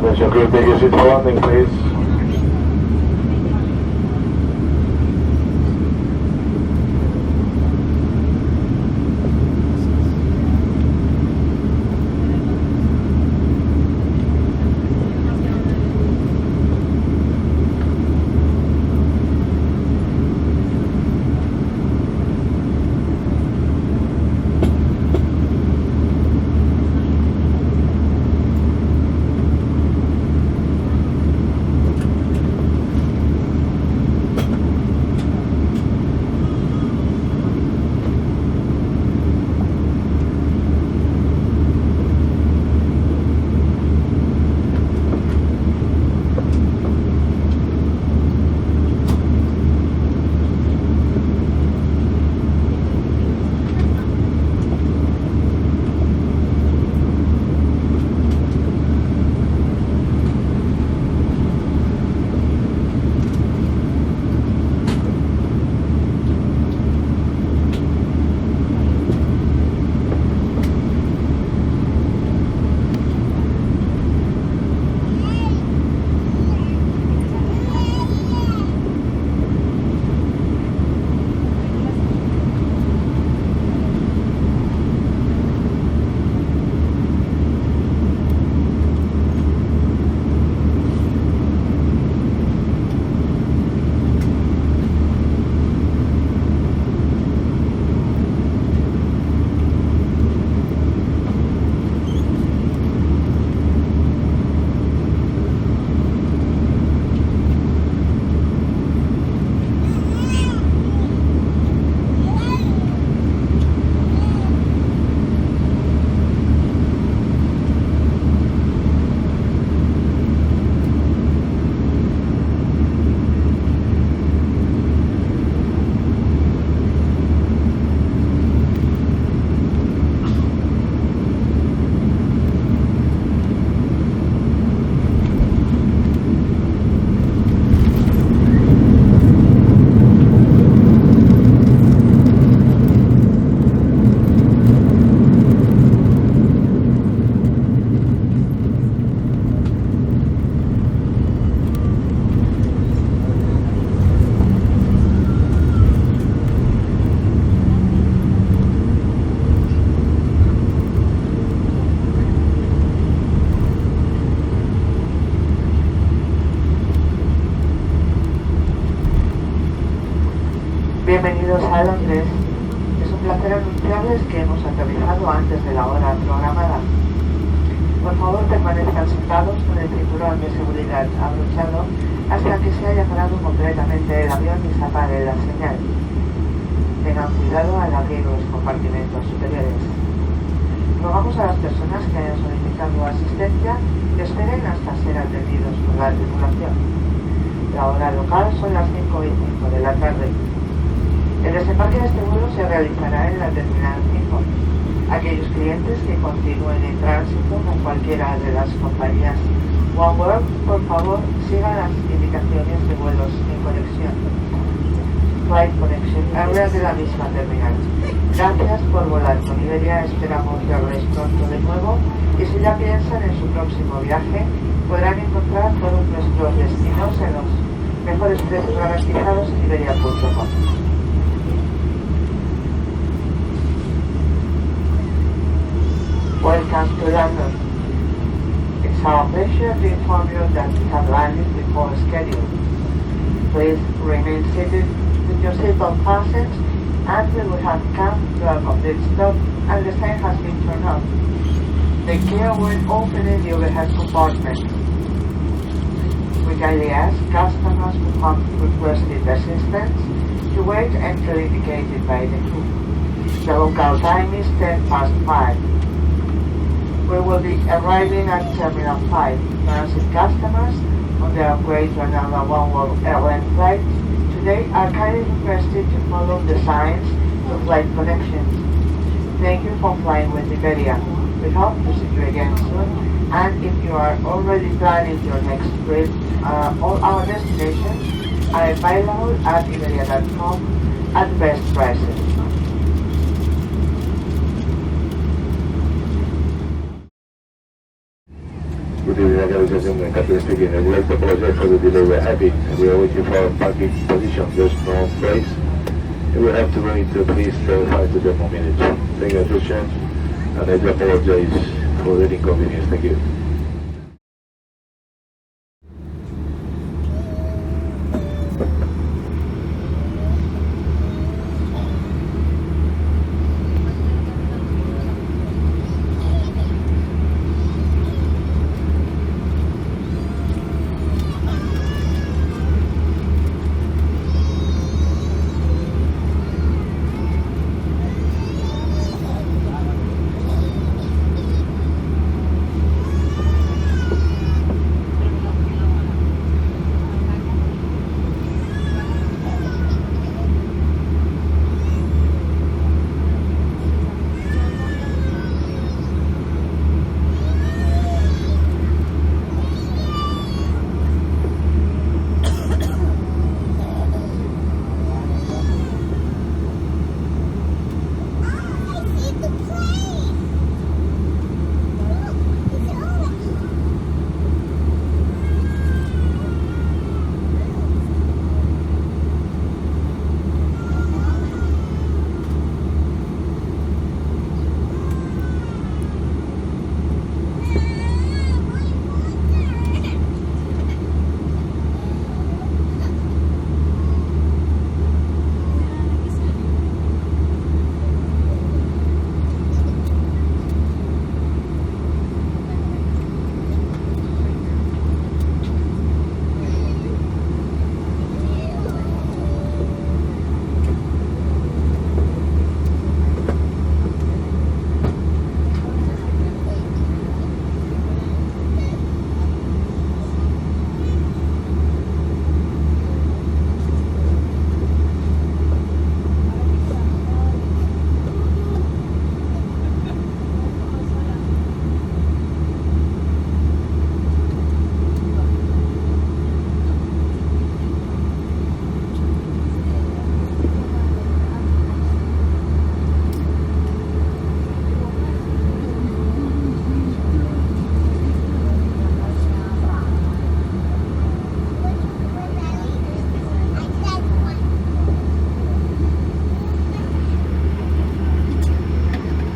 Attention crew, take your seat for landing, please. Bienvenidos a Londres. Es un placer anunciarles que hemos aterrizado antes de la hora programada. Por favor, permanezcan sentados con el cinturón de seguridad abrochado hasta que se haya parado completamente el avión y se apague la señal. Tengan cuidado al abrir los compartimentos superiores. Rogamos a las personas que hayan solicitado asistencia que esperen hasta ser atendidos por la tripulación. La hora local son las 5:05 de la tarde. El desembarque de este vuelo se realizará en la Terminal 5. Aquellos clientes que continúen en tránsito con cualquiera de las compañías OneWorld, por favor, sigan las indicaciones de vuelos en conexión. Flight Connection Area de la misma terminal. Gracias por volar con Iberia, esperamos verles pronto de nuevo y si ya piensan en su próximo viaje, podrán encontrar todos nuestros destinos en los mejores precios garantizados en iberia.com. Welcome to London. It's our pleasure to inform you that we have landed before schedule. Please remain seated with your seatbelt fastened until we have come to a complete stop and the sign has been turned off. Take care when opening the overhead compartment. We kindly ask customers who have requested assistance to wait until indicated by the crew. The local time is 5:10. We will be arriving at Terminal 5. Transit customers on their way to another OneWorld airline flight today are kindly requested to follow the signs to flight connections. Thank you for flying with Iberia. We hope to see you again soon, and if you are already planning your next trip, all our destinations are available at iberia.com at best prices. Good evening localization and Captain speaking. I would like to apologize for the delay. We're happy. We are waiting for our parking position. There's no place. And we have to wait at least 5 to 10 more minutes. Thank you, attention. And I do apologize for the inconvenience. Thank you.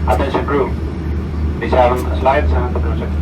Attention crew, please have slides and project.